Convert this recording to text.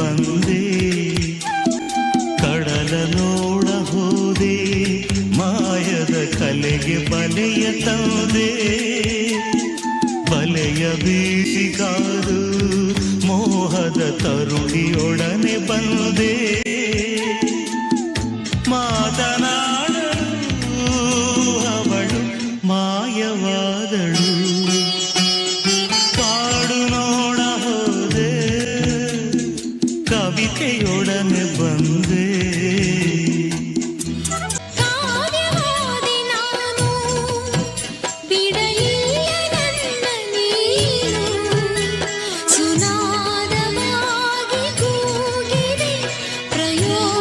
ಬಂದೆ, ಕಡಲ ನೋಡ ಹೋದೆ, ಮಾಯದ ಕಲೆಗೆ ಬಲೆಯ ತಂದೆ, ಬಲೆಯ ಬೀಗಾದು ಮೋಹದ ತರುಣಿಯೊಡನೆ ಬಂದೆ, ಮಾತನಾಡಲು ಅವಳು ಮಾಯವಾದಳು, ಕಾಡು ನೋಡ ಹೋದೆ, ಕವಿತೆಯೊಡನೆ ಬಂದೆ. ಪ್ರಯೋಜನವಿಲ್ಲ